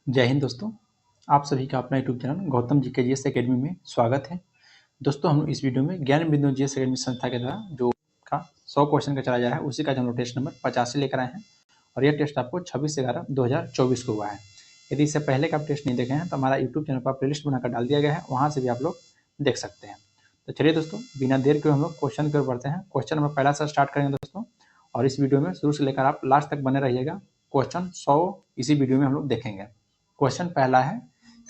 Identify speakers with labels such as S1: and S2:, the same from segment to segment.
S1: जय हिंद दोस्तों। आप सभी का अपना यूट्यूब चैनल गौतम जी के जीएस एकेडमी में स्वागत है। दोस्तों हम इस वीडियो में ज्ञान बिंदु जीएस एकेडमी संस्था के द्वारा जो का 100 क्वेश्चन का चला जा रहा है उसी का हम लोग टेस्ट नंबर 85 लेकर आए हैं और यह टेस्ट आपको 26/11/2024 को हुआ है। यदि इससे पहले का आप टेस्ट नहीं देखे हैं तो हमारा यूट्यूब चैनल पर प्लेलिस्ट बनाकर डाल दिया गया है, वहाँ से भी आप लोग देख सकते हैं। तो चलिए दोस्तों बिना देर के हम लोग क्वेश्चन की ओर बढ़ते हैं। क्वेश्चन नंबर पहला से स्टार्ट करेंगे दोस्तों और इस वीडियो में शुरू से लेकर आप लास्ट तक बने रहिएगा। क्वेश्चन 100 इसी वीडियो में हम लोग देखेंगे। क्वेश्चन पहला है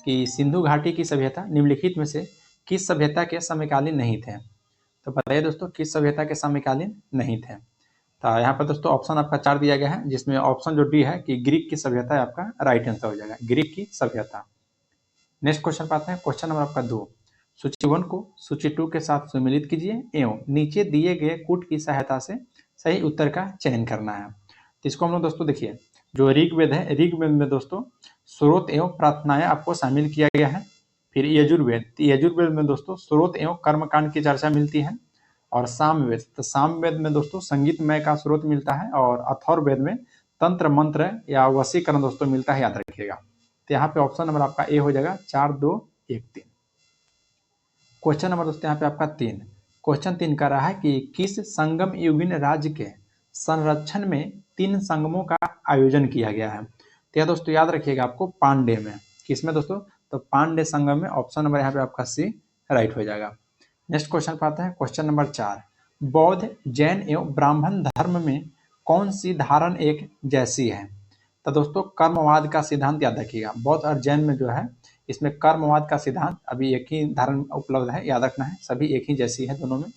S1: कि सिंधु घाटी की सभ्यता निम्नलिखित में से किस सभ्यता के समकालीन नहीं थे। तो बताइए दोस्तों किस सभ्यता के समकालीन नहीं थे। तो यहाँ पर दोस्तों ऑप्शन आपका 4 दिया गया है, जिसमें ऑप्शन जो डी है कि ग्रीक की सभ्यता आपका राइट आंसर हो जाएगा, ग्रीक की सभ्यता। नेक्स्ट क्वेश्चन पाते हैं। क्वेश्चन नंबर आपका 2, सूची 1 को सूची 2 के साथ सम्मिलित कीजिए एवं नीचे दिए गए कूट की सहायता से सही उत्तर का चयन करना है। तो इसको हम लोग दोस्तों देखिए, जो ऋग्वेद है, ऋग्वेद में दोस्तों स्रोत एवं प्रार्थनाएं आपको शामिल किया गया है। फिर यजुर्वेद, यजुर्वेद में दोस्तों स्रोत एवं कर्मकांड की चर्चा मिलती है। और सामवेद, तो सामवेद में दोस्तों संगीतमय का स्रोत मिलता है। और अथर्ववेद में तंत्र मंत्र या वशीकरण दोस्तों मिलता है, याद रखिएगा। तो यहाँ पे ऑप्शन नंबर आपका ए हो जाएगा 4, 2, 1, 3। क्वेश्चन नंबर दोस्तों यहाँ पे आपका 3, क्वेश्चन 3 कर रहा है कि किस संगम युगीन राज्य के संरक्षण में 3 संगमों का आयोजन किया गया है। तो यह दोस्तों याद रखिएगा आपको पांडे में। किसमें दोस्तों? तो पांडे संगम में। ऑप्शन नंबर यहाँ पे आपका सी राइट हो जाएगा। नेक्स्ट क्वेश्चन पाते हैं। क्वेश्चन नंबर 4, बौद्ध, जैन एवं ब्राह्मण धर्म में कौन सी धारण एक जैसी है। तो दोस्तों कर्मवाद का सिद्धांत याद रखिएगा। बौद्ध और जैन में जो है इसमें कर्मवाद का सिद्धांत अभी एक ही धारण उपलब्ध है, याद रखना है, सभी एक ही जैसी है दोनों में।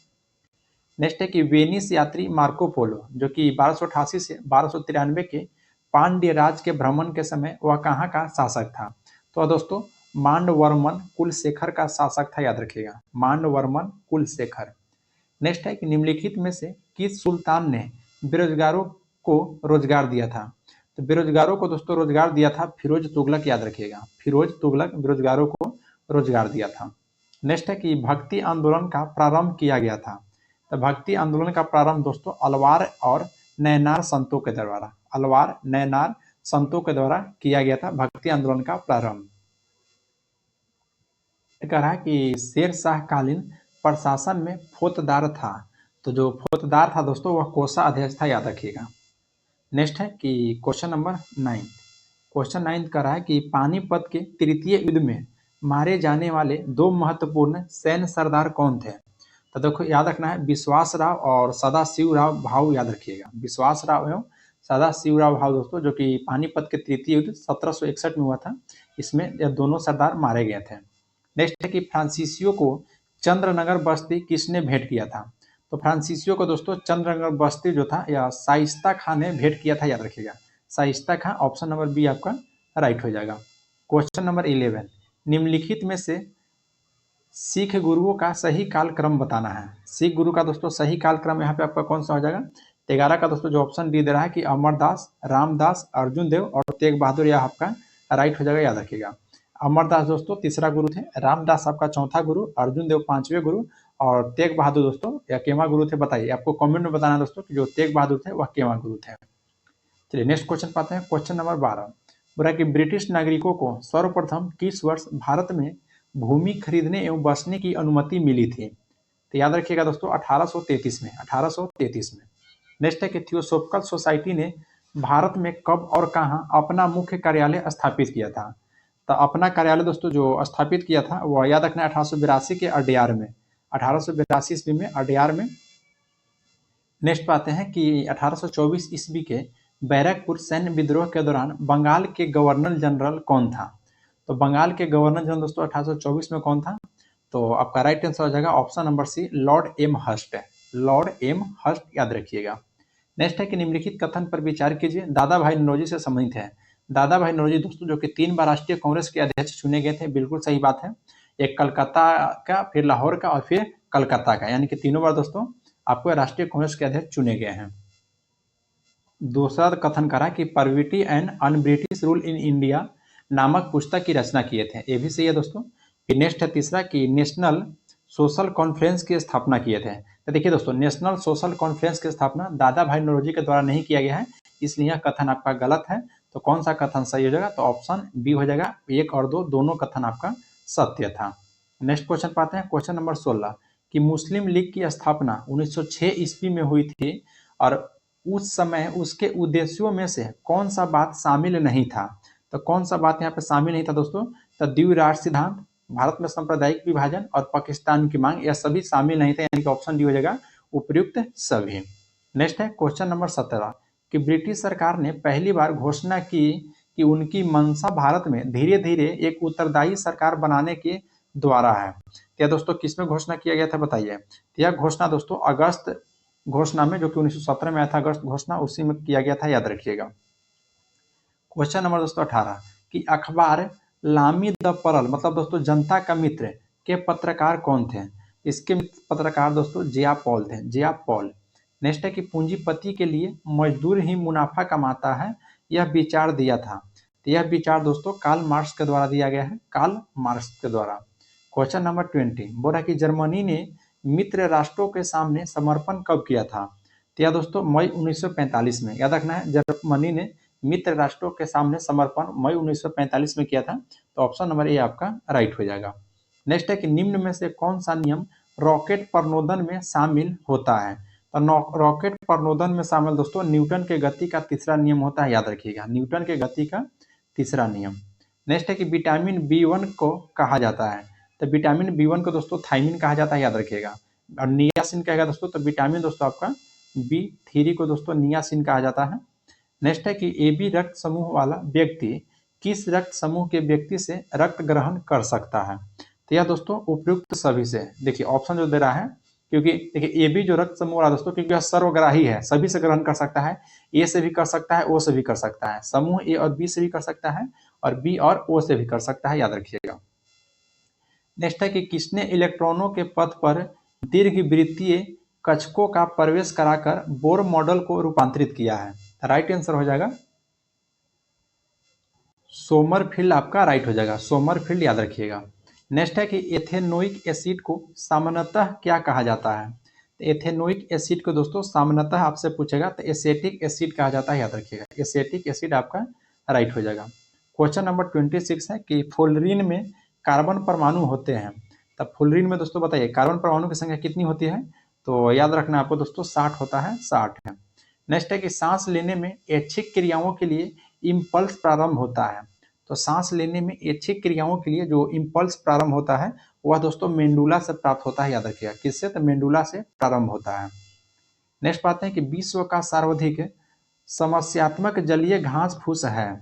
S1: नेक्स्ट है कि वेनिस यात्री मार्को पोलो जो कि 1288 से 1293 के पांड्य राज के भ्रमण के समय वह कहाँ का शासक था। तो दोस्तों मांडवर्मन कुलशेखर का शासक था, याद रखिएगा, मांडवर्मन कुलशेखर। नेक्स्ट है कि निम्नलिखित में से किस सुल्तान ने बेरोजगारों को रोजगार दिया था। तो बेरोजगारों को दोस्तों रोजगार दिया था फिरोज तुगलक, याद रखिएगा, फिरोज तुगलक बेरोजगारों को रोजगार दिया था। नेक्स्ट है कि भक्ति आंदोलन का प्रारंभ किया गया था। तो भक्ति आंदोलन का प्रारंभ दोस्तों अलवार और नैनार संतों के द्वारा, अलवार नैनार संतों के द्वारा किया गया था भक्ति आंदोलन का प्रारंभ। कह रहा है कि शेर शाह कालीन प्रशासन में फौजदार था। तो जो फौजदार था दोस्तों वह कोषाध्यक्ष था, याद रखिएगा। नेक्स्ट है कि क्वेश्चन नंबर 9, क्वेश्चन 9 कह रहा है कि पानीपत के तृतीय युद्ध में मारे जाने वाले 2 महत्वपूर्ण सैन्य सरदार कौन थे। तो देखो याद रखना है विश्वासराव और सदाशिवराव भाऊ, याद रखिएगा, विश्वासराव एवं सदाशिवराव भाऊ दोस्तों, जो कि पानीपत के तृतीय युद्ध 1761 में हुआ था, इसमें यह दोनों सरदार मारे गए थे। नेक्स्ट है कि फ्रांसीसियों को चंद्रनगर बस्ती किसने भेंट किया था। तो फ्रांसीसियों को दोस्तों चंद्रनगर बस्ती जो था या शाइस्ता खान ने भेंट किया था, याद रखिएगा, Shaista Khan. Option number B आपका राइट हो जाएगा। क्वेश्चन नंबर 11, निम्नलिखित में से सिख गुरुओं का सही कालक्रम बताना है। सिख गुरु का दोस्तों सही कालक्रम यहाँ पे आपका कौन सा हो जाएगा। 11 का दोस्तों जो ऑप्शन डी दे रहा है कि अमरदास, रामदास, अर्जुन देव और तेग बहादुर, यह आपका राइट हो जाएगा, याद रखिएगा। अमरदास दोस्तों तीसरा गुरु थे, रामदास आपका चौथा गुरु, अर्जुन देव 5वें गुरु और तेग बहादुर दोस्तों या केवा गुरु थे। बताइए, आपको कमेंट में बताना दोस्तों कि जो तेग बहादुर थे वह केवा गुरु थे। चलिए नेक्स्ट क्वेश्चन पाते हैं। क्वेश्चन नंबर 12, बोला कि ब्रिटिश नागरिकों को सर्वप्रथम किस वर्ष भारत में भूमि खरीदने एवं बसने की अनुमति मिली थी। तो याद रखिएगा दोस्तों 1833 में, 1833 में। नेक्स्ट है कि थियोसॉफिकल सोसाइटी ने भारत में कब और कहां अपना मुख्य कार्यालय स्थापित किया था। तो अपना कार्यालय दोस्तों जो स्थापित किया था वह याद रखना 1882 के अडयार में, 1882 ईस्वी में अडयार में। नेक्स्ट पाते हैं कि 1824 ईस्वी के बैरकपुर सैन्य विद्रोह के दौरान बंगाल के गवर्नर जनरल कौन था। तो बंगाल के गवर्नर जनरल दोस्तों 1824 में कौन था। तो आपका राइट आंसर हो जाएगा option number C, Lord Amherst है, लॉर्ड एम हस्ट, याद रखिएगा। नेक्स्ट है कि निम्नलिखित कथन पर विचार कीजिए, दादा भाई नौरोजी से संबंधित है। दादा भाई नौरोजी दोस्तों जो कि 3 बार राष्ट्रीय कांग्रेस के अध्यक्ष चुने गए थे, बिल्कुल सही बात है। एक कलकत्ता का, फिर लाहौर का और फिर कलकत्ता का, यानी कि तीनों बार दोस्तों आपको राष्ट्रीय कांग्रेस के अध्यक्ष चुने गए हैं। दूसरा कथन करा कि poverty and un British rule in India नामक पुस्तक की रचना किए थे, ये भी सही है दोस्तों। फिर नेक्स्ट है तीसरा कि नेशनल सोशल कॉन्फ्रेंस की स्थापना किए थे। तो देखिए दोस्तों नेशनल सोशल कॉन्फ्रेंस की स्थापना दादा भाई नौरोजी के द्वारा नहीं किया गया है, इसलिए यह कथन आपका गलत है। तो कौन सा कथन सही हो जाएगा? तो ऑप्शन बी हो जाएगा, 1 और 2 दोनों कथन आपका सत्य था। नेक्स्ट क्वेश्चन पाते हैं, क्वेश्चन नंबर 16 कि मुस्लिम लीग की स्थापना 1906 ईस्वी में हुई थी और उस समय उसके उद्देश्यों में से कौन सा बात शामिल नहीं था? तो कौन सा बात यहाँ पे शामिल नहीं था दोस्तों? तो द्विराष्ट्र सिद्धांत, भारत में सांप्रदायिक विभाजन और पाकिस्तान की मांग, यह सभी शामिल नहीं थे, यानी कि ऑप्शन डी हो जाएगा उपयुक्त सभी। नेक्स्ट है क्वेश्चन नंबर 17 कि ब्रिटिश सरकार ने पहली बार घोषणा की कि उनकी मंशा भारत में धीरे धीरे एक उत्तरदायी सरकार बनाने के द्वारा है। क्या दोस्तों किसमें घोषणा किया गया था बताइए? यह घोषणा दोस्तों अगस्त घोषणा में, जो कि 1917 में आया था अगस्त घोषणा, उसी में किया गया था, याद रखिएगा। क्वेश्चन नंबर दोस्तों 18 कि अखबार लामी द परल मतलब दोस्तों जनता का मित्र के पत्रकार कौन थे? इसके पत्रकार दोस्तों जिया पॉल थे, जिया पॉल। नेक्स्ट है कि पूंजीपति के लिए मजदूर ही मुनाफा कमाता है, यह विचार दिया था। तो यह विचार दोस्तों कार्ल मार्क्स के द्वारा दिया गया है, कार्ल मार्क्स के द्वारा। क्वेश्चन नंबर 20 बोल रहा है कि जर्मनी ने मित्र राष्ट्रों के सामने समर्पण कब किया था? तो यह दोस्तों मई 1945 में, याद रखना है, जर्मनी ने मित्र राष्ट्रों के सामने समर्पण मई 1945 में किया था। तो ऑप्शन नंबर ए आपका राइट हो जाएगा। नेक्स्ट है कि निम्न में से कौन सा नियम रॉकेट प्रणोदन में शामिल होता है? तो रॉकेट प्रणोदन में शामिल दोस्तों न्यूटन के गति का तीसरा नियम होता है, याद रखिएगा, न्यूटन के गति का तीसरा नियम। नेक्स्ट है कि विटामिन B1 को कहा जाता है? तो विटामिन B1 को दोस्तों थायमिन कहा जाता है, याद रखिएगा। और नियासिन कहेगा दोस्तों, तो विटामिन दोस्तों आपका B3 को दोस्तों नियासिन कहा जाता है। नेक्स्ट है कि AB रक्त समूह वाला व्यक्ति किस रक्त समूह के व्यक्ति से रक्त ग्रहण कर सकता है? तो यह दोस्तों उपयुक्त सभी से। देखिए ऑप्शन जो दे रहा है, क्योंकि देखिए AB जो रक्त समूह वाला दोस्तों, क्योंकि यह सर्वग्राही है, सभी से ग्रहण कर सकता है, ए से भी कर सकता है, ओ से भी कर सकता है, समूह ए और बी से भी कर सकता है, और बी और ओ से भी कर सकता है, याद रखिएगा। नेक्स्ट है कि किसने इलेक्ट्रॉनों के पथ पर दीर्घवृत्तीय कक्षकों का प्रवेश कराकर बोर मॉडल को रूपांतरित किया है? राइट आंसर हो जाएगा सोमरफील्ड, आपका राइट हो जाएगा, सोमरफील्ड, याद रखिएगा। नेक्स्ट है कि एथेनोइक एसिड को सामान्यतः क्या कहा जाता है? तो एथेनोइक एसिड को दोस्तों सामान्यतः आपसे पूछेगा तो एसेटिक एसिड कहा जाता है, याद रखिएगा, एसेटिक एसिड आपका राइट हो जाएगा। क्वेश्चन नंबर 26 है कि फ्लोरीन में कार्बन परमाणु होते हैं। तब फ्लोरीन में दोस्तों बताइए कार्बन परमाणु की संख्या कितनी होती है? तो याद रखना आपको दोस्तों 60 होता है, 60 है। नेक्स्ट है कि सांस लेने में ऐच्छिक क्रियाओं के लिए इम्पल्स प्रारंभ होता है। तो सांस लेने में ऐच्छिक क्रियाओं के लिए जो इम्पल्स प्रारंभ होता है वह दोस्तों मेंडुला से प्राप्त होता है, याद रखिएगा, किससे? तो मेंडुला से प्रारंभ होता है। नेक्स्ट पाते हैं कि विश्व का सर्वाधिक समस्यात्मक जलीय घास फूस है।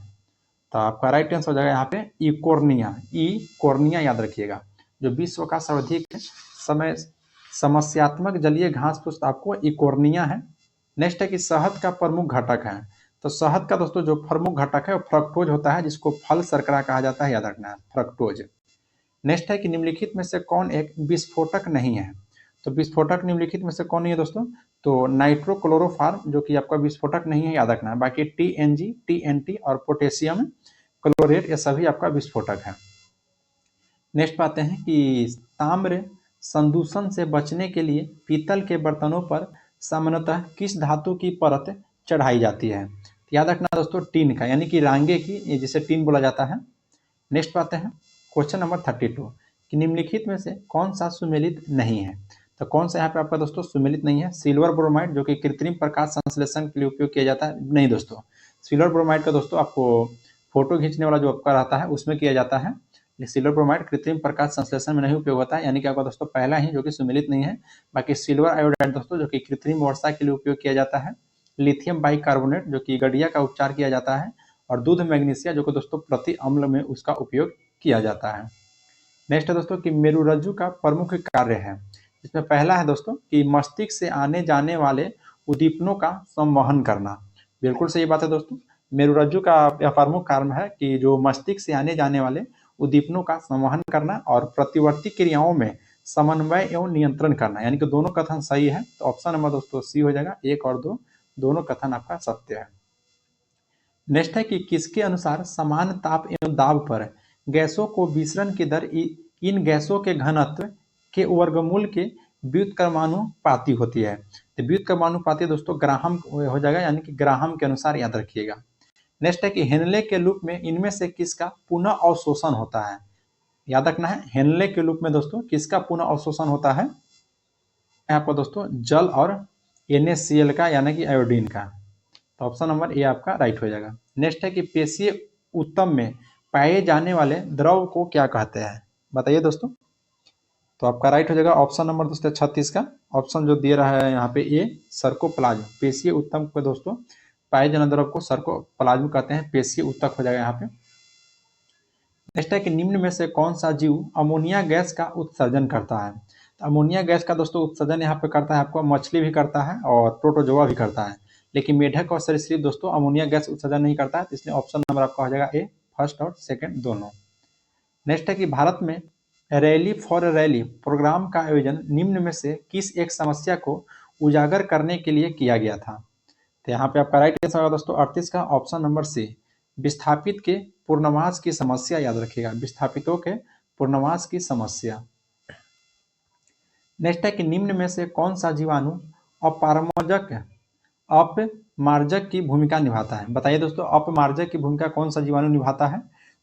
S1: तो आपका राइट आंसर हो जाएगा यहाँ पे इकोर्निया, इकोर्निया, याद रखिएगा, जो विश्व का सर्वाधिक समस्यात्मक जलीय घास फूस आपको इकोर्निया है। नेक्स्ट है कि शहद का प्रमुख घटक है। तो शहद का दोस्तों जो प्रमुख घटक है वो फ्रक्टोज होता है, जिसको फल शर्करा कहा जाता है, याद रखना है, फ्रक्टोज। नेक्स्ट है कि निम्नलिखित में से कौन एक विस्फोटक नहीं है? तो विस्फोटक निम्नलिखित में से कौन नहीं है दोस्तों? तो नाइट्रोक्लोरोफॉर्म जो कि आपका विस्फोटक नहीं है, याद रखना है। बाकी TNG, TNT और पोटेशियम क्लोरेट ये सभी आपका विस्फोटक है। नेक्स्ट पाते हैं कि ताम्र संदूषण से बचने के लिए पीतल के बर्तनों पर सामान्यतः किस धातु की परत चढ़ाई जाती है? याद रखना दोस्तों टीन का, यानी कि रांगे की, जिसे टीन बोला जाता है। नेक्स्ट पाते हैं क्वेश्चन नंबर 32 कि निम्नलिखित में से कौन सा सुमेलित नहीं है? तो कौन सा यहाँ पे आपका दोस्तों सुमेलित नहीं है? सिल्वर ब्रोमाइड, जो कि कृत्रिम प्रकाश संश्लेषण के लिए उपयोग किया जाता है, नहीं दोस्तों। सिल्वर ब्रोमाइड का दोस्तों आपको फोटो खींचने वाला जो आपका रहता है उसमें किया जाता है। सिल्वर ब्रोमाइड कृत्रिम प्रकाश संश्लेषण में नहीं उपयोग होता है, यानी कि आपका दोस्तों पहला ही जो कि सुमेलित नहीं है। बाकी सिल्वर आयोडाइड दोस्तों जो कि कृत्रिम वर्षा के लिए उपयोग किया जाता है। लिथियम बाइकार्बोनेट जो कि गठिया का उपचार किया जाता है, और दूध मैग्नीशिया जो कि दोस्तों प्रति अम्ल में उसका उपयोग किया जाता है। नेक्स्ट है दोस्तों कि मेरुरज्जु का प्रमुख कार्य है। इसमें पहला है दोस्तों कि मस्तिष्क से आने जाने वाले उद्दीपनों का संवहन करना। बिल्कुल सही बात है दोस्तों, मेरुरज्जु का यह प्रमुख कार्य है कि जो मस्तिष्क से आने जाने वाले उद्दीपनों का संवहन करना और प्रतिवर्ती क्रियाओं में समन्वय एवं नियंत्रण करना, यानी कि दोनों कथन सही है। तो ऑप्शन नंबर दोस्तों सी हो जाएगा, 1 और 2 दोनों कथन आपका सत्य है। नेक्स्ट है कि किसके अनुसार समान ताप एवं दाब पर गैसों को विसरण की दर इन गैसों के घनत्व के वर्गमूल के व्युत्क्रमानुपाती होती है? तो व्युत्क्रमानुपाती दोस्तों ग्राहम हो जाएगा, यानी कि ग्राहम के अनुसार, याद रखिएगा। नेक्स्ट है कि हेनले के लूप में इनमें से किसका पुनः अवशोषण होता है। याद रखना है, हेनले के लूप में दोस्तों किसका पुनः अवशोषण होता है आपका दोस्तों, जल और NaCl का यानी कि आयोडीन का। तो ऑप्शन नंबर ए आपका राइट हो जाएगा। नेक्स्ट है कि पेशीय उत्तम में पाए जाने वाले द्रव को क्या कहते हैं, बताइए दोस्तों। तो आपका राइट हो जाएगा ऑप्शन नंबर दोस्तों 36 का ऑप्शन जो दे रहा है यहाँ पे ए, सर्कोप्लाज्म। पेशीय उत्तम को दोस्तों पाए जाने द्रव को सर्कोप्लाज्म कहते हैं, पेशीय उत्तक हो जाएगा यहाँ पे। नेक्स्ट है कि निम्न में से कौन सा जीव अमोनिया गैस का उत्सर्जन करता है। तो अमोनिया गैस का दोस्तों उत्सर्जन यहाँ पे करता है आपको मछली भी करता है और प्रोटोजोआ भी करता है, लेकिन मेढक और सरीसृप दोस्तों अमोनिया गैस उत्सर्जन नहीं करता है, तो इसलिए ऑप्शन नंबर आपका हो जाएगा ए, फर्स्ट और सेकंड दोनों। नेक्स्ट है कि भारत में रैली फॉर रैली प्रोग्राम का आयोजन निम्न में से किस एक समस्या को उजागर करने के लिए किया गया था। तो यहाँ पे आपका राइट आंसर होगा दोस्तों 38 का ऑप्शन नंबर सी, विस्थापित के पूर्णवास की समस्या। याद रखिएगा, विस्थापितों के पूर्णवास की समस्या। नेक्स्ट है कि निम्न में से कौन सा जीवाणु अपमार्जक की भूमिका निभाता है। बताइए दोस्तों, अपमार्जक की भूमिका कौन सा जीवाणु निभाता है।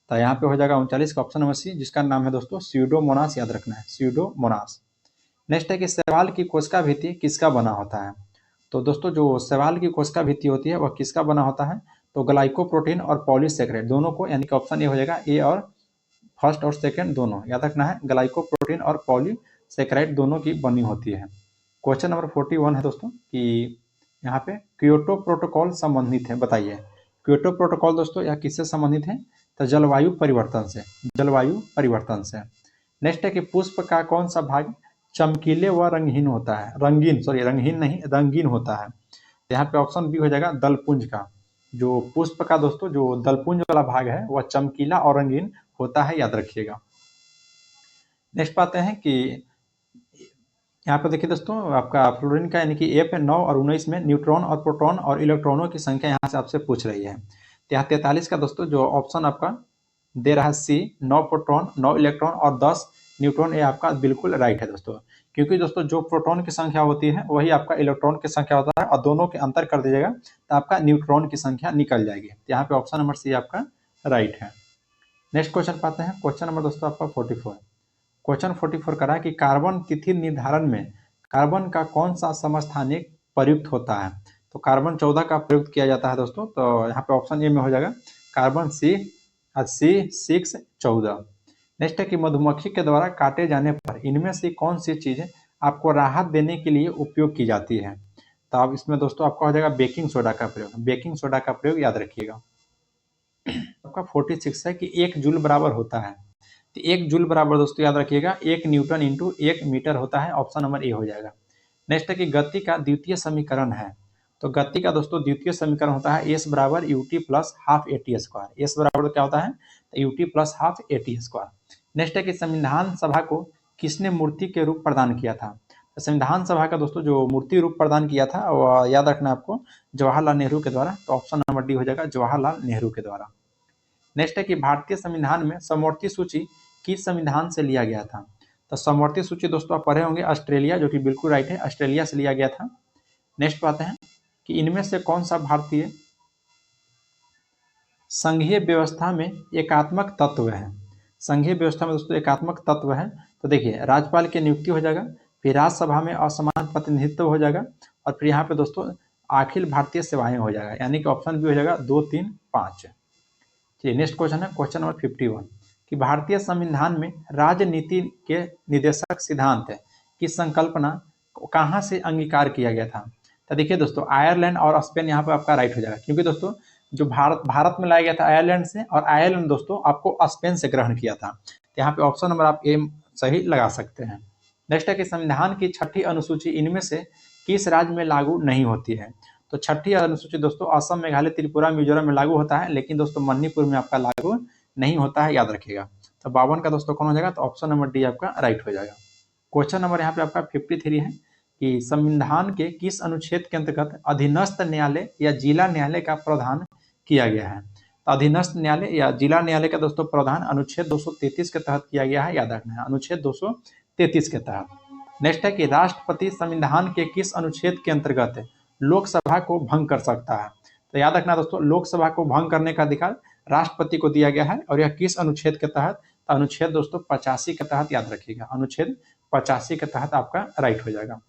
S1: तो यहाँ पे हो जाएगा 39 का ऑप्शन नंबर सी, जिसका नाम है दोस्तों स्यूडोमोनास। याद रखना है, स्यूडोमोनास। नेक्स्ट है कि शैवाल की कोशिका भित्ति किसका बना होता है। तो दोस्तों जो शैवाल की कोशिका भित्ति होती है वह किसका बना होता है, तो ग्लाइकोप्रोटीन और पॉलीसेकेराइड दोनों को, यानी कि ऑप्शन ए हो जाएगा, ए और फर्स्ट और सेकंड दोनों। याद रखना है, ग्लाइकोप्रोटीन और पॉलीसेकेराइड दोनों की बनी होती है। क्वेश्चन नंबर 41 है दोस्तों कि यहाँ पे क्योटो प्रोटोकॉल संबंधित है, बताइए। क्योटो प्रोटोकॉल दोस्तों यह किससे संबंधित है, तो जलवायु परिवर्तन से, जलवायु परिवर्तन से। नेक्स्ट है कि पुष्प का कौन सा भाग चमकीले व रंगहीन होता है, रंगीन नहीं, रंगीन होता है। यहाँ पे ऑप्शन बी हो जाएगा दलपुंज का। जो पुष्प का दोस्तों जो दलपुंज वाला भाग है वह चमकीला और रंगीन होता है, याद रखिएगा। नेक्स्ट पाते हैं कि यहाँ पे देखिए दोस्तों आपका फ्लोरीन का यानी कि F 9 और 19 में न्यूट्रॉन और प्रोटॉन और इलेक्ट्रॉनों की संख्या यहाँ से आपसे पूछ रही है। तो यहाँ 43 का दोस्तों जो ऑप्शन आपका दे रहा है सी, 9 प्रोटॉन 9 इलेक्ट्रॉन और 10 न्यूट्रॉन, ये आपका बिल्कुल राइट है दोस्तों। क्योंकि दोस्तों जो प्रोटॉन की संख्या होती है वही आपका इलेक्ट्रॉन की संख्या होता है, और दोनों के अंतर कर दीजिएगा तो आपका न्यूट्रॉन की संख्या निकल जाएगी। तो यहाँ पे ऑप्शन नंबर सी आपका राइट है। नेक्स्ट क्वेश्चन पाते हैं, क्वेश्चन नंबर दोस्तों आपका 44। क्वेश्चन 44 करा कि कार्बन तिथि निर्धारण में कार्बन का कौन सा समस्थानिक प्रयुक्त होता है। तो कार्बन 14 का प्रयुक्त किया जाता है दोस्तों। तो यहाँ पे ऑप्शन ए में हो जाएगा कार्बन C6 14। नेक्स्ट है कि मधुमक्खी के द्वारा काटे जाने पर इनमें से कौन सी चीज आपको राहत देने के लिए उपयोग की जाती है। तो अब इसमें दोस्तों आपका हो जाएगा बेकिंग सोडा का प्रयोग, बेकिंग सोडा का प्रयोग याद रखिएगा। आपका 46 है कि 1 जूल बराबर होता है। तो 1 जूल बराबर दोस्तों याद रखिएगा 1 न्यूटन इंटू 1 मीटर होता है, ऑप्शन नंबर ए हो जाएगा। नेक्स्ट है कि गति का द्वितीय समीकरण है। तो गति का दोस्तों द्वितीय समीकरण होता है एस बराबर UT plus half A T square. S बराबर क्या होता है, तो UT plus half A T square. Next है कि संविधान सभा को किसने मूर्ति के रूप प्रदान किया था। तो संविधान सभा का दोस्तों जो मूर्ति रूप प्रदान किया था वह याद रखना आपको जवाहरलाल नेहरू के द्वारा। तो ऑप्शन नंबर डी हो जाएगा जवाहरलाल नेहरू के द्वारा। नेक्स्ट है कि भारतीय संविधान में समवर्ती सूची किस संविधान से लिया गया था। तो समवर्ती सूची दोस्तों आप पढ़े होंगे ऑस्ट्रेलिया, जो कि बिल्कुल राइट है, ऑस्ट्रेलिया से लिया गया था। नेक्स्ट बात है कि इनमें से कौन सा भारतीय संघीय व्यवस्था में एकात्मक तत्व है। संघीय व्यवस्था में दोस्तों एकात्मक तत्व है। तो देखिए राज्यपाल की नियुक्ति हो जाएगा, फिर राज्यसभा में असमान प्रतिनिधित्व हो जाएगा, और फिर यहाँ पे दोस्तों अखिल भारतीय सेवाएं हो जाएगा, यानी कि ऑप्शन बी हो जाएगा 2 3 5। चलिए नेक्स्ट क्वेश्चन है क्वेश्चन नंबर 51 कि भारतीय संविधान में राजनीति के निर्देशक सिद्धांत की संकल्पना कहाँ से अंगीकार किया गया था। तो देखिए दोस्तों आयरलैंड और स्पेन यहाँ पे आपका राइट हो जाएगा, क्योंकि दोस्तों जो भारत में लाया गया था आयरलैंड से, और आयरलैंड दोस्तों आपको स्पेन से ग्रहण किया था। तो यहाँ पे ऑप्शन नंबर आप ए सही लगा सकते हैं। नेक्स्ट है कि संविधान की 6ठी अनुसूची इनमें से किस राज्य में लागू नहीं होती है। तो 6ठी अनुसूची दोस्तों असम, मेघालय, त्रिपुरा, मिजोरम में लागू होता है, लेकिन दोस्तों मणिपुर में आपका लागू नहीं होता है, याद रखिएगा। तो 52 का दोस्तों कौन हो जाएगा, तो ऑप्शन नंबर डी आपका राइट हो जाएगा। क्वेश्चन नंबर यहाँ पे आपका 53 है कि संविधान के किस अनुच्छेद के अंतर्गत अधीनस्थ न्यायालय या जिला न्यायालय का प्रावधान किया गया है। तो अधीनस्थ न्यायालय या जिला न्यायालय का दोस्तों प्रावधान अनुच्छेद 233 के तहत किया गया है, याद रखना है, अनुच्छेद 233 के तहत। नेक्स्ट है कि राष्ट्रपति संविधान के किस अनुच्छेद के अंतर्गत लोकसभा को भंग कर सकता है। तो याद रखना दोस्तों, लोकसभा को भंग करने का अधिकार राष्ट्रपति को दिया गया है, और यह किस अनुच्छेद के तहत? तो अनुच्छेद दोस्तों 85 के तहत, याद रखिएगा, अनुच्छेद 85 के तहत आपका राइट हो जाएगा।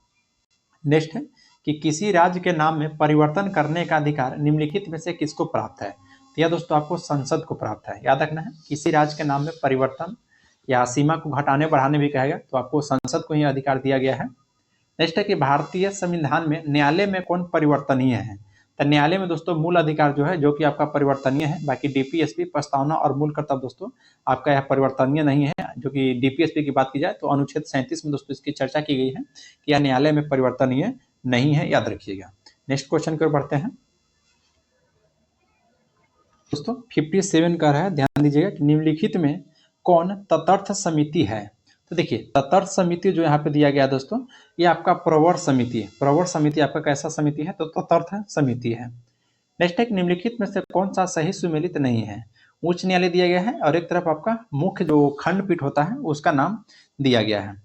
S1: नेक्स्ट है कि किसी राज्य के नाम में परिवर्तन करने का अधिकार निम्नलिखित में से किसको प्राप्त है? तो यह दोस्तों आपको संसद को प्राप्त है। याद रखना है, किसी राज्य के नाम में परिवर्तन या सीमा को घटाने बढ़ाने भी कहेगा तो आपको संसद को ही अधिकार दिया गया है। नेक्स्ट है कि भारतीय संविधान में न्यायालय में कौन परिवर्तनीय है? तो न्यायालय में दोस्तों मूल अधिकार जो है, जो कि आपका परिवर्तनीय है। बाकी डीपीएसपी, प्रस्तावना और मूल कर्तव्य दोस्तों आपका यह परिवर्तनीय नहीं है। जो कि डीपीएसपी की बात की जाए तो अनुच्छेद 37 में दोस्तों इसकी चर्चा की गई है कि यह न्यायालय में परिवर्तनीय नहीं है, याद रखिएगा। नेक्स्ट क्वेश्चन की ओर बढ़ते हैं दोस्तों। 57 का है, ध्यान दीजिएगा कि निम्नलिखित में कौन तटस्थ समिति है? तो देखिए, तटस्थ समिति जो यहाँ पे दिया गया दोस्तों, ये आपका प्रवर समिति है। प्रवर समिति आपका कैसा समिति है? तो तटस्थ समिति है। नेक्स्ट है, निम्नलिखित में से कौन सा सही सुमेलित नहीं है? उच्च न्यायालय दिया गया है और एक तरफ आपका मुख्य जो खंडपीठ होता है उसका नाम दिया गया है।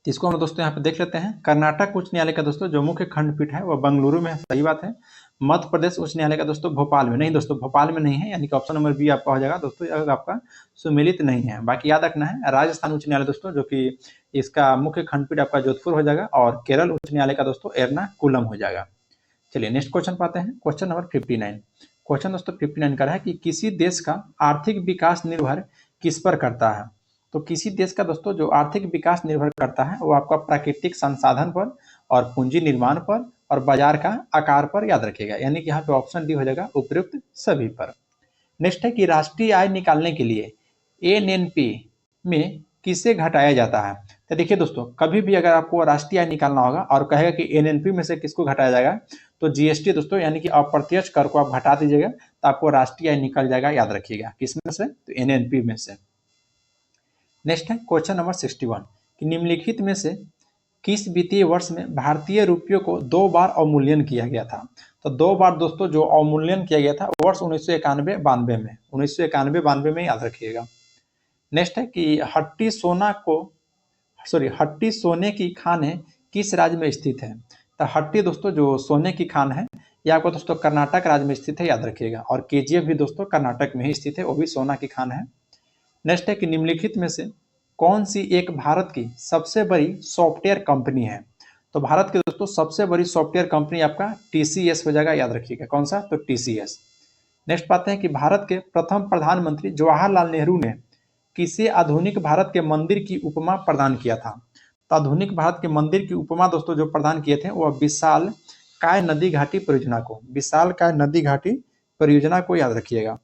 S1: तो इसको हम दोस्तों यहाँ पे देख लेते हैं। कर्नाटक उच्च न्यायालय का दोस्तों जो मुख्य खंडपीठ है वह बेंगलुरु में है, सही बात है। मध्य प्रदेश उच्च न्यायालय का दोस्तों भोपाल में, नहीं दोस्तों भोपाल में नहीं है, यानी कि ऑप्शन नंबर बी आपका हो जाएगा दोस्तों, यह आपका सुमेलित नहीं है। बाकी याद रखना है, राजस्थान उच्च न्यायालय दोस्तों जो कि इसका मुख्य खंडपीठ आपका जोधपुर हो जाएगा, और केरल उच्च न्यायालय का दोस्तों एर्नाकुलम हो जाएगा। चलिए नेक्स्ट क्वेश्चन पाते हैं, क्वेश्चन नंबर 59। क्वेश्चन दोस्तों 59 का है कि किसी देश का आर्थिक विकास निर्भर किस पर करता है? तो किसी देश का दोस्तों जो आर्थिक विकास निर्भर करता है वो आपका प्राकृतिक संसाधन पर और पूंजी निर्माण पर और बाजार का आकार पर, याद रखिएगा। यानी कि यहाँ पे ऑप्शन डी हो जाएगा उपयुक्त सभी पर। नेक्स्ट है कि राष्ट्रीय आय निकालने के लिए एनएनपी में किसे घटाया जाता है? तो देखिए दोस्तों, कभी भी अगर आपको राष्ट्रीय आय निकालना होगा और कहेगा कि एनएनपी में से किसको घटाया जाएगा, तो जीएसटी दोस्तों यानी कि अप्रत्यक्ष कर को आप घटा दीजिएगा तो आपको राष्ट्रीय आय निकल जाएगा, याद रखिएगा। किसमें से? तो एनएनपी में से। नेक्स्ट है क्वेश्चन नंबर 61 कि निम्नलिखित में से किस वित्तीय वर्ष में भारतीय रुपयों को 2 बार अवमूल्यन किया गया था? तो 2 बार दोस्तों जो अवमूल्यन किया गया था वर्ष 1991-92 में, 1991-92 में, याद रखिएगा। नेक्स्ट है कि हट्टी सोने की खान है किस राज्य में स्थित है? तो हट्टी दोस्तों जो सोने की खान है यह आपको दोस्तों कर्नाटक राज्य में स्थित है, याद रखिएगा। और केजीएफ भी दोस्तों कर्नाटक में ही स्थित है, वो भी सोना की खान है। नेक्स्ट है कि निम्नलिखित में से कौन सी एक भारत की सबसे बड़ी सॉफ्टवेयर कंपनी है? तो भारत की दोस्तों सबसे बड़ी सॉफ्टवेयर कंपनी आपका टीसीएस हो जाएगा, याद रखिएगा। कौन सा? तो टीसीएस। नेक्स्ट पाते हैं कि भारत के प्रथम प्रधानमंत्री जवाहरलाल नेहरू ने किसे आधुनिक भारत के मंदिर की उपमा प्रदान किया था? तो आधुनिक भारत के मंदिर की उपमा दोस्तों जो प्रदान किए थे वह विशाल काय नदी घाटी परियोजना को, विशाल काय नदी घाटी परियोजना को, याद रखिएगा।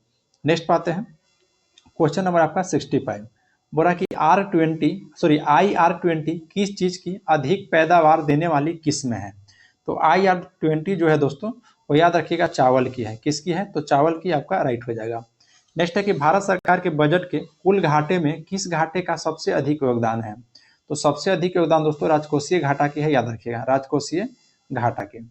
S1: नेक्स्ट पाते हैं क्वेश्चन नंबर आपका 65। बोला कि IR20 किस चीज की अधिक पैदावार देने वाली किस्म है? तो IR20 जो है दोस्तों वो याद रखिएगा चावल की है। किसकी है? तो चावल की, आपका राइट हो जाएगा। नेक्स्ट है कि भारत सरकार के बजट के कुल घाटे में किस घाटे का सबसे अधिक योगदान है? तो सबसे अधिक योगदान दोस्तों राजकोषीय घाटा की है, याद रखिएगा, राजकोषीय घाटा की।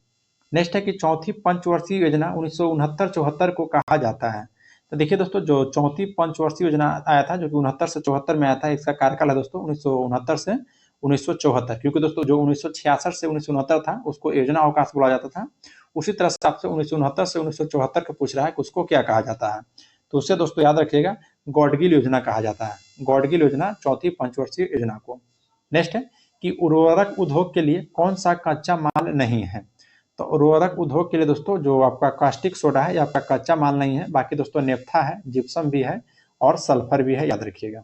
S1: नेक्स्ट है कि चौथी पंचवर्षीय योजना 1969-74 को कहा जाता है। तो देखिए दोस्तों, जो चौथी पंचवर्षीय योजना आया था जो कि 69 से 74 में आया था, इसका कार्यकाल है दोस्तों 1969 से 1974, क्योंकि दोस्तों जो 1966 से 1969 था उसको योजना अवकाश बोला जाता था। उसी तरह से आपसे 1969 से 1974 का पूछ रहा है कि उसको क्या कहा जाता है, तो उससे दोस्तों याद रखिएगा गॉडगिल योजना कहा जाता है। गॉडगिल योजना चौथी पंचवर्षीय योजना को। नेक्स्ट है कि उर्वरक उद्योग के लिए कौन सा कच्चा माल नहीं है? तो उर्वरक उद्योग के लिए दोस्तों जो आपका कास्टिक सोडा है, आपका कच्चा माल नहीं है। बाकी दोस्तों नेफ्था है, जिप्सम भी है और सल्फर भी है, याद रखिएगा।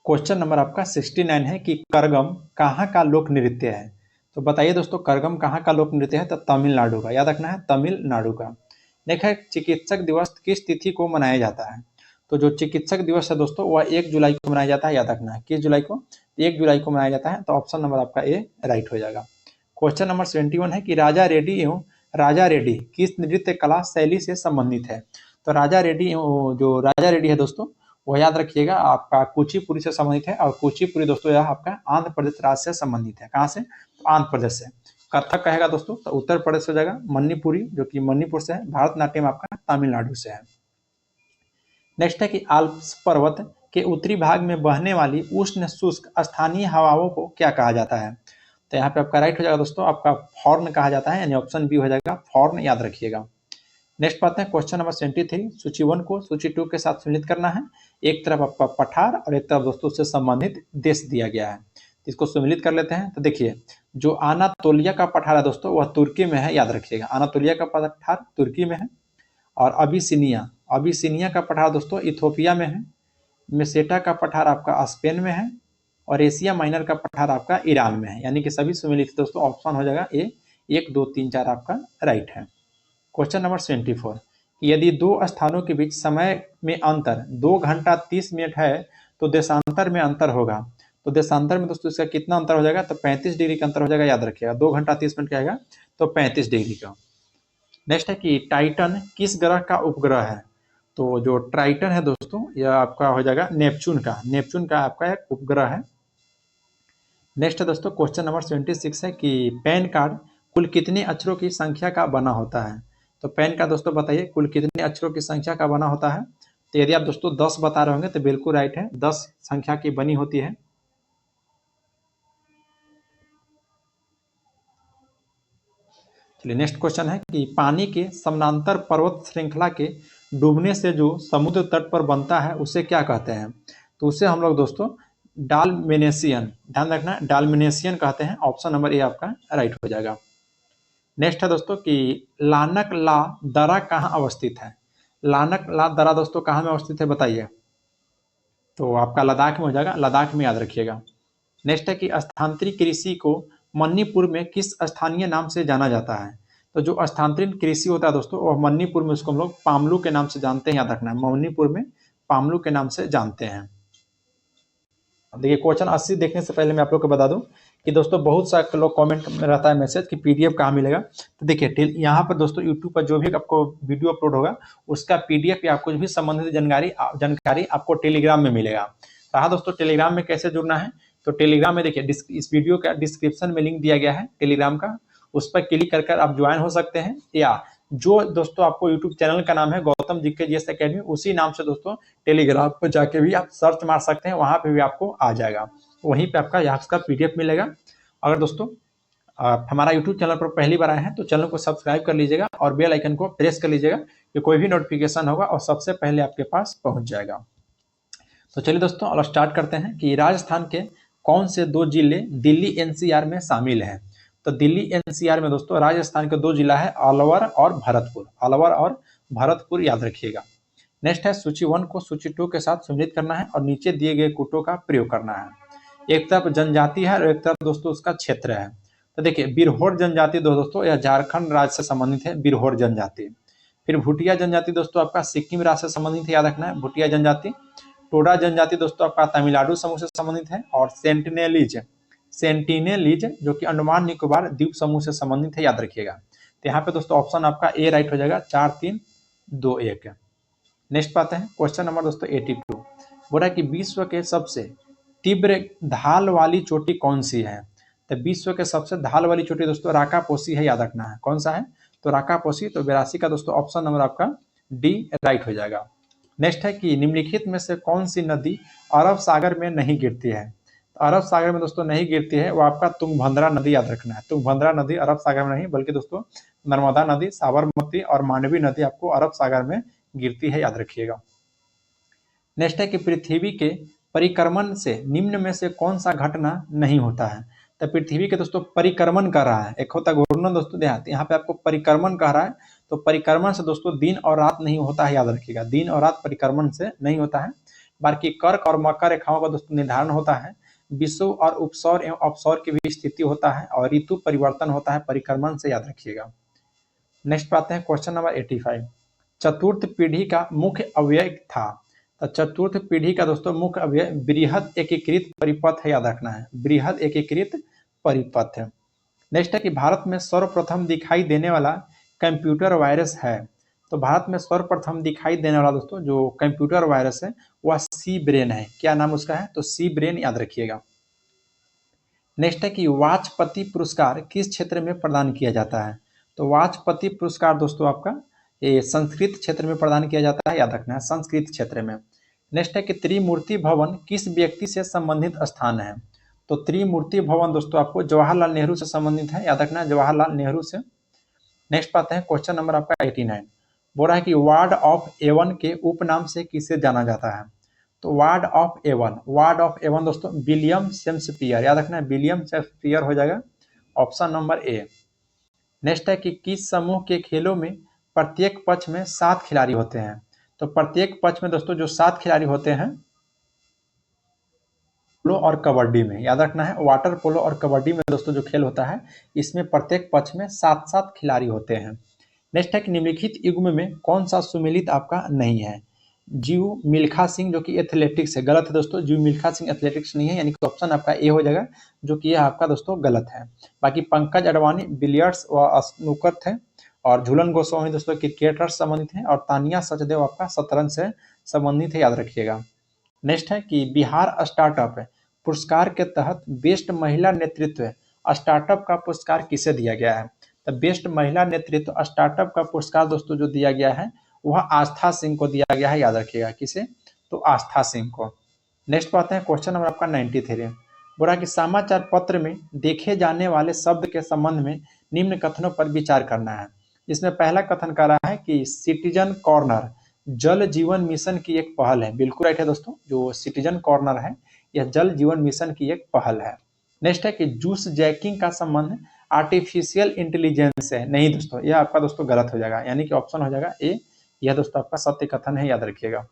S1: क्वेश्चन नंबर आपका 69 है कि करगम कहाँ का लोक नृत्य है? तो बताइए दोस्तों, करगम कहाँ का लोक नृत्य है? तो तमिलनाडु का, याद रखना है, तमिलनाडु का। देखा, चिकित्सक दिवस किस तिथि को मनाया जाता है? तो जो चिकित्सक दिवस है दोस्तों वह 1 जुलाई को मनाया जाता है, याद रखना है। किस जुलाई को? 1 जुलाई को मनाया जाता है। तो ऑप्शन नंबर आपका ए राइट हो जाएगा। क्वेश्चन नंबर 71 है कि राजा रेड्डी एवं राजा रेड्डी किस नृत्य कला शैली से संबंधित है? तो राजा रेड्डी जो राजा रेड्डी है दोस्तों वो याद रखिएगा आपका कुचिपुड़ी से संबंधित है, और कुचिपुड़ी दोस्तों यह आपका आंध्र प्रदेश राज्य से संबंधित है। कहाँ से? तो आंध्र प्रदेश से। कथक कहेगा दोस्तों तो उत्तर प्रदेश हो जाएगा। मणिपुरी जो कि मणिपुर से है। भारतनाट्यम आपका तमिलनाडु से है। नेक्स्ट है कि आल्प्स पर्वत के उत्तरी भाग में बहने वाली उष्ण शुष्क स्थानीय हवाओं को क्या कहा जाता है? तो यहाँ पे आपका राइट हो जाएगा दोस्तों, आपका फॉर्न कहा जाता है, यानी ऑप्शन बी हो जाएगा फॉर्न, याद रखिएगा। नेक्स्ट बात है क्वेश्चन नंबर 73, सूची 1 को सूची 2 के साथ सम्मिलित करना है। एक तरफ आपका पठार और एक तरफ दोस्तों उससे संबंधित देश दिया गया है, इसको सम्मिलित कर लेते हैं। तो देखिए जो अनातोलिया का पठार है दोस्तों वह तुर्की में है, याद रखिएगा। अनातोलिया का पठार तुर्की में है। और अबिसिनिया का पठार दोस्तों इथोपिया में है। मेसेटा का पठार आपका स्पेन में है। और एशिया माइनर का पठार आपका ईरान में है, यानी कि सभी सम्मिलित दोस्तों ऑप्शन हो जाएगा ए, 1 2 3 4 आपका राइट है। क्वेश्चन नंबर 74, यदि दो स्थानों के बीच समय में अंतर 2 घंटा 30 मिनट है तो देशांतर में अंतर होगा। तो देशांतर में दोस्तों इसका कितना अंतर हो जाएगा, तो 35 डिग्री का अंतर हो जाएगा, याद रखिएगा। 2 घंटा 30 मिनट का आएगा तो 35 डिग्री का। नेक्स्ट है कि टाइटन किस ग्रह का उपग्रह है। तो जो टाइटन है दोस्तों यह आपका हो जाएगा नेपच्यून का आपका एक उपग्रह है। नेक्स्ट है दोस्तों क्वेश्चन नंबर 76 है कि पैन कार्ड कुल कितने अक्षरों की संख्या का बना होता है। तो पैन कार्ड दोस्तों बताइए कुल कितने अक्षरों की संख्या का बना होता है। तो यदि आप दोस्तों 10 बता रहे होंगे तो बिल्कुल राइट है, 10 संख्या की बनी होती है। चलिए नेक्स्ट क्वेश्चन है कि पानी के समानांतर पर्वत श्रृंखला के डूबने से जो समुद्र तट पर बनता है उसे क्या कहते हैं। तो उसे हम लोग दोस्तों डालमेनेशियन, ध्यान रखना डालमेनेशियन कहते हैं। ऑप्शन नंबर ए आपका राइट हो जाएगा। नेक्स्ट है दोस्तों कि लानक ला दरा कहाँ अवस्थित है। लानक ला दरा दोस्तों कहाँ में अवस्थित है बताइए। तो आपका लद्दाख में हो जाएगा, लद्दाख में, याद रखिएगा। नेक्स्ट है कि स्थानांतरित कृषि को मणिपुर में किस स्थानीय नाम से जाना जाता है। तो जो स्थानांतरित कृषि होता है दोस्तों वह मणिपुर में उसको हम लोग पामलू के नाम से जानते हैं, याद रखना है। मणिपुर में पामलू के नाम से जानते हैं। देखिए क्वेश्चन 80 देखने से पहले मैं आप लोग को बता दूं कि दोस्तों बहुत सा लोग कमेंट में रहता है मैसेज कि पीडीएफ कहाँ मिलेगा। तो देखिए यहाँ पर दोस्तों यूट्यूब पर जो भी आपको वीडियो अपलोड होगा उसका पीडीएफ या कुछ भी संबंधित जानकारी आपको टेलीग्राम में मिलेगा। कहा दोस्तों टेलीग्राम में कैसे जुड़ना है। तो टेलीग्राम में देखिए इस वीडियो का डिस्क्रिप्शन में लिंक दिया गया है टेलीग्राम का, उस पर क्लिक कर आप ज्वाइन हो सकते हैं। या जो दोस्तों आपको यूट्यूब चैनल का नाम है गौतम जीके जीएस एकेडमी, उसी नाम से दोस्तों टेलीग्राम पर जाके भी आप सर्च मार सकते हैं, वहां पे भी आपको आ जाएगा। वहीं पे आपका यहाँ का पीडीएफ मिलेगा। अगर दोस्तों आप हमारा यूट्यूब चैनल पर पहली बार आए हैं तो चैनल को सब्सक्राइब कर लीजिएगा और बेल आइकन को प्रेस कर लीजिएगा कि कोई भी नोटिफिकेशन होगा और सबसे पहले आपके पास पहुंच जाएगा। तो चलिए दोस्तों अब स्टार्ट करते हैं कि राजस्थान के कौन से 2 जिले दिल्ली एनसीआर में शामिल हैं। तो दिल्ली एनसीआर में दोस्तों राजस्थान के 2 जिला है अलवर और भरतपुर, अलवर और भरतपुर, याद रखिएगा। नेक्स्ट है सूची 1 को सूची 2 के साथ सम्मिलित करना है और नीचे दिए गए कूटों का प्रयोग करना है। एक तरफ जनजाति है और एक तरफ दोस्तों उसका क्षेत्र है। तो देखिए बिरहोर जनजाति दोस्तों यह झारखंड राज्य से संबंधित है, बिरहोर जनजाति। फिर भूटिया जनजाति दोस्तों आपका सिक्किम राज्य से संबंधित है, याद रखना है भूटिया जनजाति। टोडा जनजाति दोस्तों आपका तमिलनाडु समूह से संबंधित है। और सेंटिनेलीज जो कि अंडमान निकोबार द्वीप समूह से संबंधित है, याद रखिएगा। तो यहाँ पे दोस्तों ऑप्शन आपका ए राइट हो जाएगा, 4 3 2 1। नेक्स्ट पाते हैं क्वेश्चन नंबर दोस्तों 82, बोला कि विश्व के सबसे तीव्र ढाल वाली चोटी कौन सी है। तो विश्व के सबसे ढाल वाली चोटी दोस्तों राकापोसी है, याद रखना है। कौन सा है, तो राकापोसी। तो 82 का दोस्तों ऑप्शन नंबर आपका डी राइट हो जाएगा। नेक्स्ट है कि निम्नलिखित में से कौन सी नदी अरब सागर में नहीं गिरती है। तो अरब सागर में दोस्तों नहीं गिरती है वो आपका तुंगभद्रा नदी, याद रखना है। तुंगभद्रा नदी अरब सागर में नहीं बल्कि दोस्तों नर्मदा नदी, साबरमती और मांडवी नदी आपको अरब सागर में गिरती है, याद रखिएगा। नेक्स्ट है कि पृथ्वी के परिक्रमण से निम्न में से कौन सा घटना नहीं होता है। तो पृथ्वी के दोस्तों परिक्रमण कर रहा है, एक होता है घूर्णन दोस्तों, देहात, यहाँ पे आपको परिक्रमण कह रहा है। तो परिक्रमण से दोस्तों दिन और रात नहीं होता है, याद रखिएगा। दिन और रात परिक्रमण से नहीं होता है। बाकी कर्क और मकर रेखाओं का दोस्तों निर्धारण होता है। विषुव और उपसौर एवं अपसौर की भी स्थिति होता है और ऋतु परिवर्तन होता है परिक्रमण से, याद रखिएगा। नेक्स्ट आते हैं क्वेश्चन नंबर 85, चतुर्थ पीढ़ी का मुख्य अव्यय था। तो चतुर्थ पीढ़ी का दोस्तों मुख्य अव्यय बृहद एकीकृत परिपथ है, याद रखना है, बृहद एकीकृत परिपथ है। नेक्स्ट है कि भारत में सर्वप्रथम दिखाई देने वाला कंप्यूटर वायरस है। तो भारत में सर्वप्रथम दिखाई देने वाला दोस्तों जो कंप्यूटर वायरस है वह सी ब्रेन है। क्या नाम उसका है, तो सी ब्रेन, याद रखिएगा। नेक्स्ट है कि वाचपति पुरस्कार किस क्षेत्र में प्रदान किया जाता है। तो वाचपति पुरस्कार दोस्तों आपका ये संस्कृत क्षेत्र में प्रदान किया जाता है, याद रखना है, संस्कृत क्षेत्र में। नेक्स्ट है कि त्रिमूर्ति भवन किस व्यक्ति से संबंधित स्थान है। तो त्रिमूर्ति भवन दोस्तों आपको जवाहरलाल नेहरू से संबंधित है, याद रखना है जवाहरलाल नेहरू से। नेक्स्ट पाते हैं क्वेश्चन नंबर आपका 89। बोल रहा है कि वार्ड ऑफ एवन के उपनाम से किसे जाना जाता है। तो वार्ड ऑफ एवन दोस्तों विलियम शेक्सपियर, याद रखना है विलियम शेक्सपियर हो जाएगा ऑप्शन नंबर ए। नेक्स्ट है कि किस समूह के खेलों में प्रत्येक पक्ष में 7 खिलाड़ी होते हैं। तो प्रत्येक पक्ष में दोस्तों जो 7 खिलाड़ी होते हैं पोलो और कबड्डी में, याद रखना है वाटर पोलो और कबड्डी में दोस्तों जो खेल होता है इसमें प्रत्येक पक्ष में 7-7 खिलाड़ी होते हैं। नेक्स्ट है कि निम्नलिखित युग्म में कौन सा सुमेलित आपका नहीं है। जीव मिल्खा सिंह जो कि एथलेटिक्स है, गलत है दोस्तों, जीव मिल्खा सिंह एथलेटिक्स नहीं है, यानी कि ऑप्शन आपका ए हो जाएगा, जो कि यह आपका दोस्तों गलत है। बाकी पंकज अडवाणी बिलियर्ड्स व स्नूकर थे, और झूलन गोस्वामी दोस्तों क्रिकेटर संबंधित हैं, और तानिया सचदेव आपका शतरंज से संबंधित है, याद रखिएगा। नेक्स्ट है कि बिहार स्टार्टअप पुरस्कार के तहत बेस्ट महिला नेतृत्व स्टार्टअप का पुरस्कार किसे दिया गया है। तो बेस्ट महिला नेतृत्व स्टार्टअप का पुरस्कार दोस्तों जो दिया गया है वह आस्था सिंह को दिया गया है, याद रखिएगा किसे, तो आस्था सिंह को। नेक्स्ट बात है क्वेश्चन नंबर आपका 93। बोला कि समाचार पत्र में देखे जाने वाले शब्द के संबंध में निम्न कथनों पर विचार करना है। इसमें पहला कथन कर रहा है कि सिटीजन कॉर्नर जल जीवन मिशन की एक पहल है, बिल्कुल राइट है दोस्तों, जो सिटीजन कॉर्नर है यह जल जीवन मिशन की एक पहल है। नेक्स्ट है कि जूस जैकिंग का संबंध आर्टिफिशियल इंटेलिजेंस से, नहीं दोस्तों यह आपका दोस्तों गलत हो जाएगा, यानी कि ऑप्शन हो जाएगा ए, यह दोस्तों आपका सत्य कथन है, याद रखिएगा।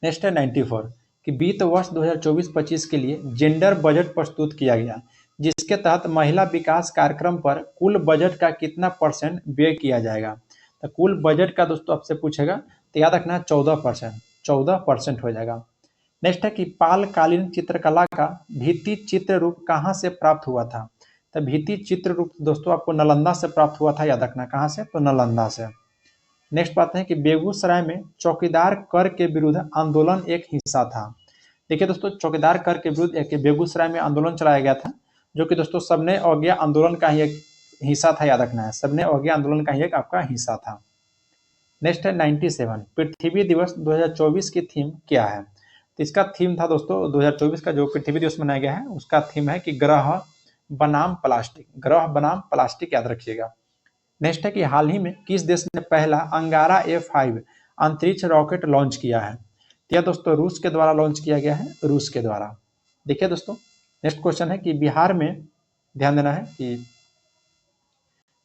S1: नेक्स्ट है 94 कि वित्त वर्ष 2024-25 के लिए जेंडर बजट प्रस्तुत किया गया, जिसके तहत महिला विकास कार्यक्रम पर कुल बजट का कितना % व्यय किया जाएगा। तो कुल बजट का दोस्तों आपसे पूछेगा तो याद रखना 14% हो जाएगा। नेक्स्ट है कि पालकालीन चित्रकला का भित्ति चित्र रूप कहाँ से प्राप्त हुआ था। तो भित्ति चित्र रूप दोस्तों आपको नालंदा से प्राप्त हुआ था, याद रखना कहाँ से, तो नालंदा से। नेक्स्ट बात है कि बेगूसराय में चौकीदार कर के विरुद्ध आंदोलन एक हिस्सा था। देखिए दोस्तों चौकीदार कर के विरुद्ध एक बेगूसराय में आंदोलन चलाया गया था, जो कि दोस्तों सबने अवज्ञा आंदोलन का ही एक हिस्सा था, याद रखना है सबने अवज्ञा आंदोलन का ही एक आपका हिस्सा था। नेक्स्ट है 97 पृथ्वी दिवस 2024 की थीम क्या है। तो इसका थीम था दोस्तों 2024 का जो पृथ्वी दिवस मनाया गया है उसका थीम है कि ग्रह बनाम प्लास्टिक, याद रखिएगा। नेक्स्ट है कि हाल ही में किस देश ने पहला अंगारा A5 अंतरिक्ष रॉकेट लॉन्च किया है। तो यह दोस्तों रूस के द्वारा लॉन्च किया गया है, रूस के द्वारा। देखिए दोस्तों नेक्स्ट क्वेश्चन है कि बिहार में, ध्यान देना है कि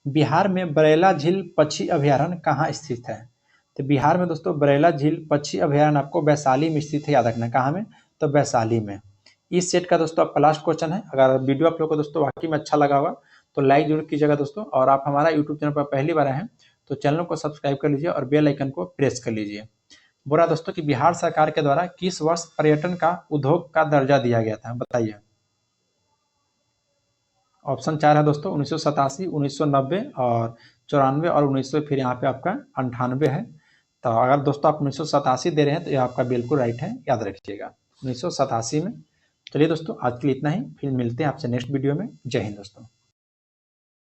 S1: बिहार में बरैला झील पक्षी अभ्यारण्य कहाँ स्थित है। तो बिहार में दोस्तों बरैला झील पक्षी अभ्यारण्य आपको वैशाली में स्थित है, याद रखना कहाँ में, तो वैशाली में। इस सेट का दोस्तों आपका लास्ट क्वेश्चन है। अगर वीडियो आप लोग को दोस्तों वाकई में अच्छा लगा होगा तो लाइक जरूर कीजिएगा दोस्तों, और आप हमारा यूट्यूब चैनल पर पहली बार आए हैं तो चैनल को सब्सक्राइब कर लीजिए और बेल आइकन को प्रेस कर लीजिए। बोला दोस्तों कि बिहार सरकार के द्वारा किस वर्ष पर्यटन का उद्योग का दर्जा दिया गया था, बताइए। ऑप्शन 4 है दोस्तों 1987, 1990 और 94 और 1900, फिर यहाँ पे आपका 98 है। तो अगर दोस्तों आप 1987 दे रहे हैं तो यह आपका बिल्कुल राइट है, याद रखिएगा 1987 में। चलिए दोस्तों आज के लिए इतना ही, फिर मिलते हैं आपसे नेक्स्ट वीडियो में। जय हिंद दोस्तों।